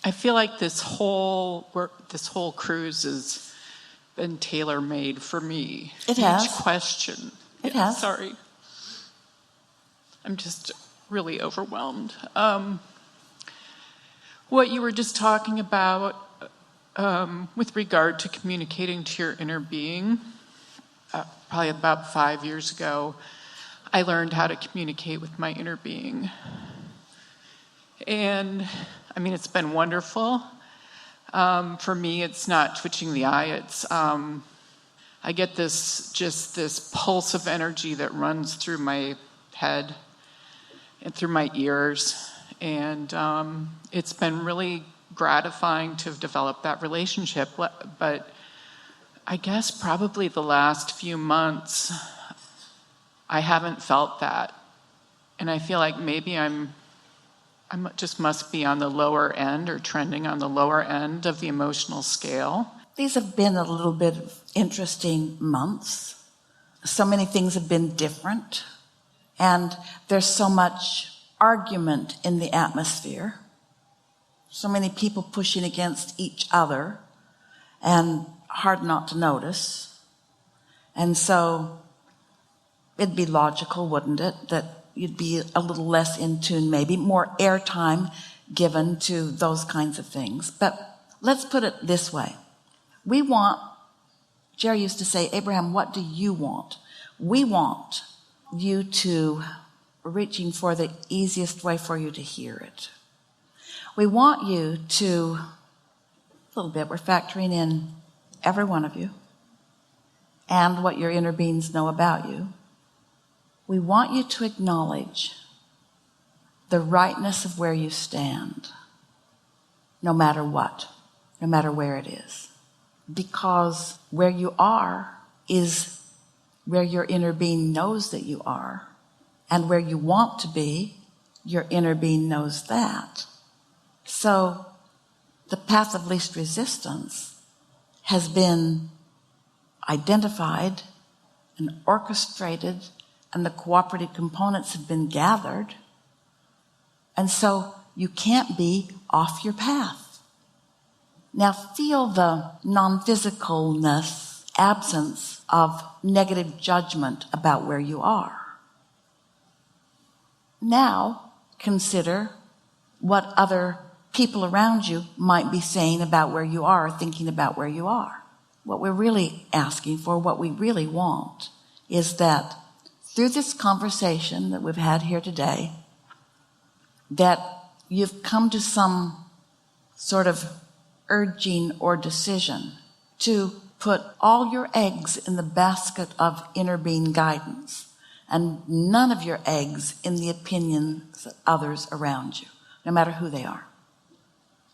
I feel like this whole cruise has been tailor-made for me. It has. Each question. It has. Sorry. I'm just really overwhelmed. What you were just talking about with regard to communicating to your inner being, probably about 5 years ago, I learned how to communicate with my inner being. And I mean, it's been wonderful. For me, it's not twitching the eye. It's I get this pulse of energy that runs through my head and through my ears. And it's been really gratifying to have developed that relationship. But I guess probably the last few months, I haven't felt that. And I feel like maybe I just must be on the lower end or trending on the lower end of the emotional scale. These have been a little bit of interesting months. So many things have been different. And there's so much argument in the atmosphere. So many people pushing against each other, and hard not to notice. And so it'd be logical, wouldn't it, that you'd be a little less in tune, maybe more airtime given to those kinds of things. But let's put it this way. We want, Jerry used to say, Abraham, what do you want? We want you to, reaching for the easiest way for you to hear it. We want you to, a little bit, we're factoring in every one of you and what your inner beings know about you. We want you to acknowledge the rightness of where you stand, no matter what, no matter where it is. Because where you are is where your inner being knows that you are. And where you want to be, your inner being knows that. So the path of least resistance has been identified and orchestrated, and the cooperative components have been gathered. And so you can't be off your path. Now feel the non-physicalness, absence of negative judgment about where you are. Now consider what other people around you might be saying about where you are, or thinking about where you are. What we're really asking for, what we really want, is that through this conversation that we've had here today, that you've come to some sort of urging or decision to put all your eggs in the basket of inner being guidance, and none of your eggs in the opinions of others around you, no matter who they are,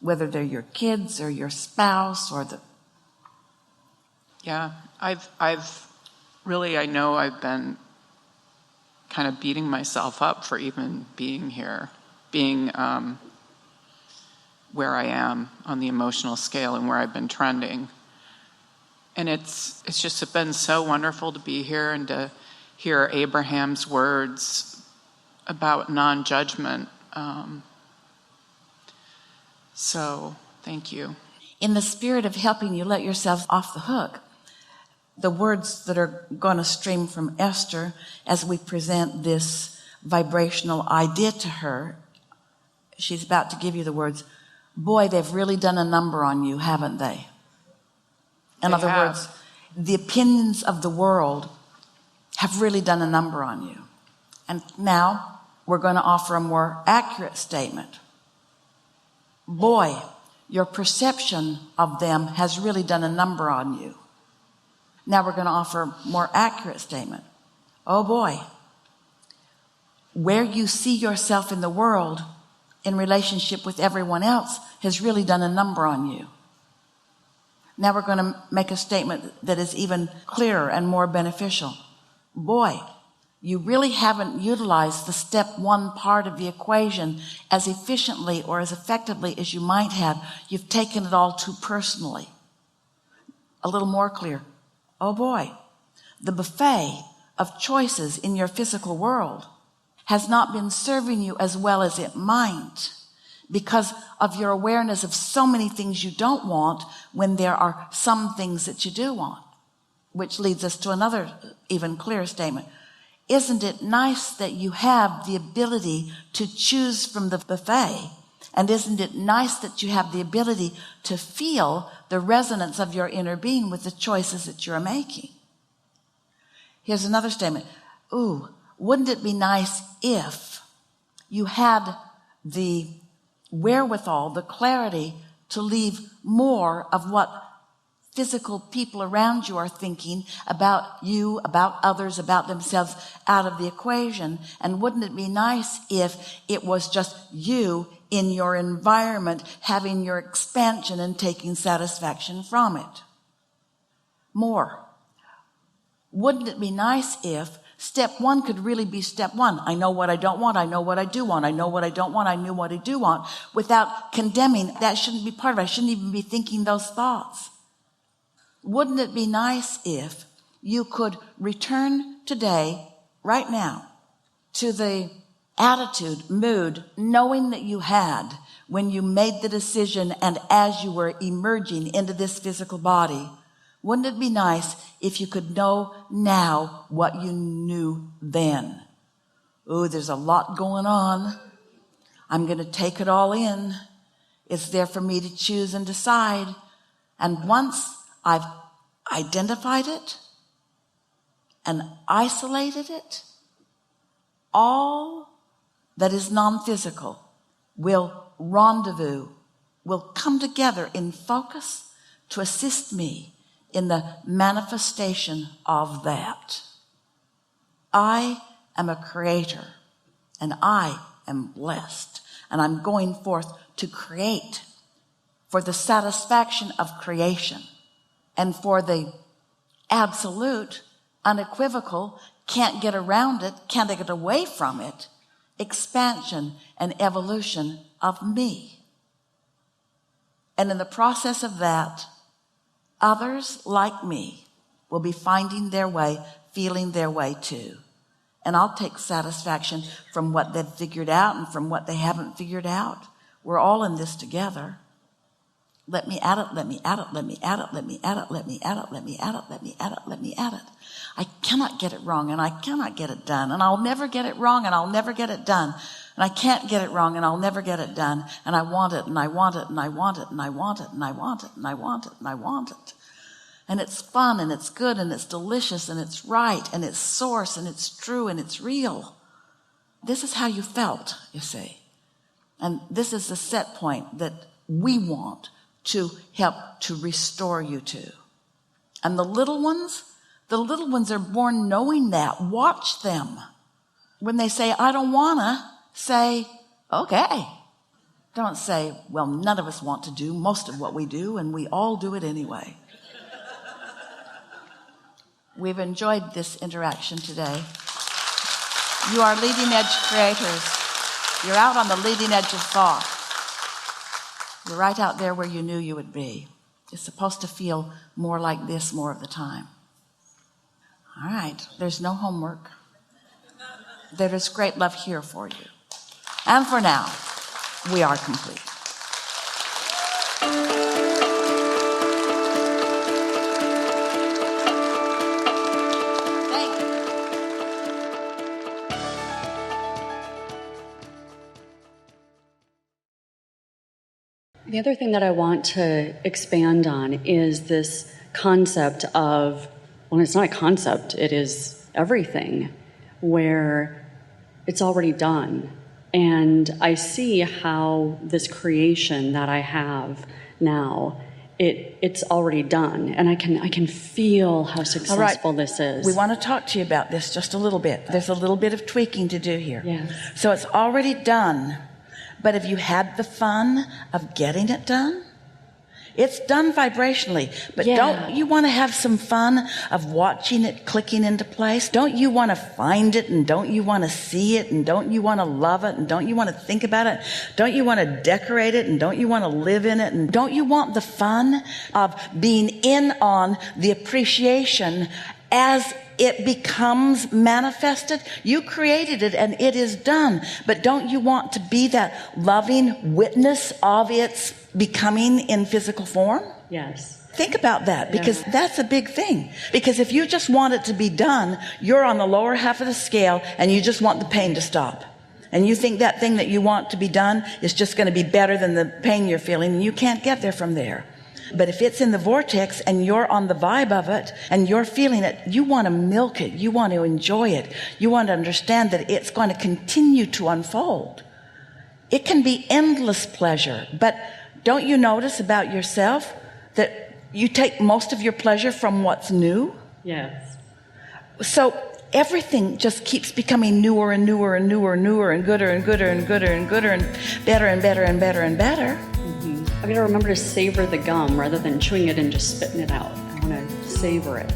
whether they're your kids or your spouse or the... Yeah, I've really, I know I've been kind of beating myself up for even being here, being where I am on the emotional scale and where I've been trending. And it's just been so wonderful to be here and to hear Abraham's words about non-judgment. So thank you. In the spirit of helping you let yourself off the hook, the words that are going to stream from Esther as we present this vibrational idea to her, she's about to give you the words, boy, they've really done a number on you, haven't they? In other words, the opinions of the world have really done a number on you. And now we're going to offer a more accurate statement. Boy, your perception of them has really done a number on you. Now we're going to offer a more accurate statement. Oh boy, where you see yourself in the world in relationship with everyone else has really done a number on you. Now we're going to make a statement that is even clearer and more beneficial. Boy, you really haven't utilized the step one part of the equation as efficiently or as effectively as you might have. You've taken it all too personally. A little more clear. Oh boy, the buffet of choices in your physical world has not been serving you as well as it might, because of your awareness of so many things you don't want when there are some things that you do want. Which leads us to another even clearer statement. Isn't it nice that you have the ability to choose from the buffet? And isn't it nice that you have the ability to feel the resonance of your inner being with the choices that you're making? Here's another statement. Ooh, wouldn't it be nice if you had the wherewithal, the clarity to leave more of what physical people around you are thinking about you, about others, about themselves out of the equation? And wouldn't it be nice if it was just you in your environment having your expansion and taking satisfaction from it? More. Wouldn't it be nice if step one could really be step one? I know what I don't want. I know what I do want. I know what I don't want. I knew what I do want, without condemning. That shouldn't be part of it. I shouldn't even be thinking those thoughts. Wouldn't it be nice if you could return today, right now, to the attitude, mood, knowing that you had when you made the decision and as you were emerging into this physical body? Wouldn't it be nice if you could know now what you knew then? Oh, there's a lot going on. I'm going to take it all in. It's there for me to choose and decide. And once I've identified it and isolated it, all that is non-physical will rendezvous, will come together in focus to assist me in the manifestation of that. I am a creator, and I am blessed, and I'm going forth to create for the satisfaction of creation and for the absolute, unequivocal, can't get around it, can't get away from it, expansion and evolution of me. And in the process of that, others like me will be finding their way, feeling their way too. And I'll take satisfaction from what they've figured out and from what they haven't figured out. We're all in this together. Let me add it, let me add it, let me add it, let me add it, let me add it, let me add it, let me add it, let me add it. I cannot get it wrong, and I cannot get it done, and I'll never get it wrong, and I'll never get it done. And I can't get it wrong, and I'll never get it done. And I want it, and I want it, and I want it, and I want it, and I want it, and I want it, and I want it. And it's fun, and it's good, and it's delicious, and it's right, and it's source, and it's true, and it's real. This is how you felt, you see. And this is the set point that we want to help to restore you to. And the little ones are born knowing that. Watch them. When they say, I don't wanna, say, okay. Don't say, well, none of us want to do most of what we do, and we all do it anyway. We've enjoyed this interaction today. You are leading edge creators. You're out on the leading edge of thought. You're right out there where you knew you would be. It's supposed to feel more like this more of the time. All right, there's no homework. There is great love here for you. And for now, we are complete. Thank you. The other thing that I want to expand on is this concept of, well, it's not a concept, it is everything, where it's already done. And I see how this creation that I have now, it's already done. And I can feel how successful this is. We want to talk to you about this just a little bit. There's a little bit of tweaking to do here. Yes. So it's already done. But have you had the fun of getting it done? It's done vibrationally, but Don't you want to have some fun of watching it clicking into place? Don't you want to find it, and don't you want to see it, and don't you want to love it, and don't you want to think about it? Don't you want to decorate it, and don't you want to live in it? And don't you want the fun of being in on the appreciation as it becomes manifested. You created it and it is done. But don't you want to be that loving witness of its becoming in physical form? Yes. Think about that, because that's a big thing. Because if you just want it to be done, you're on the lower half of the scale and you just want the pain to stop. And you think that thing that you want to be done is just going to be better than the pain you're feeling, and you can't get there from there. But if it's in the vortex and you're on the vibe of it and you're feeling it, you want to milk it. You want to enjoy it. You want to understand that it's going to continue to unfold. It can be endless pleasure. But don't you notice about yourself that you take most of your pleasure from what's new? Yes. So everything just keeps becoming newer and newer and newer and newer and gooder and gooder and gooder and gooder and better and better and better and better. I've got to remember to savor the gum rather than chewing it and just spitting it out. I want to savor it.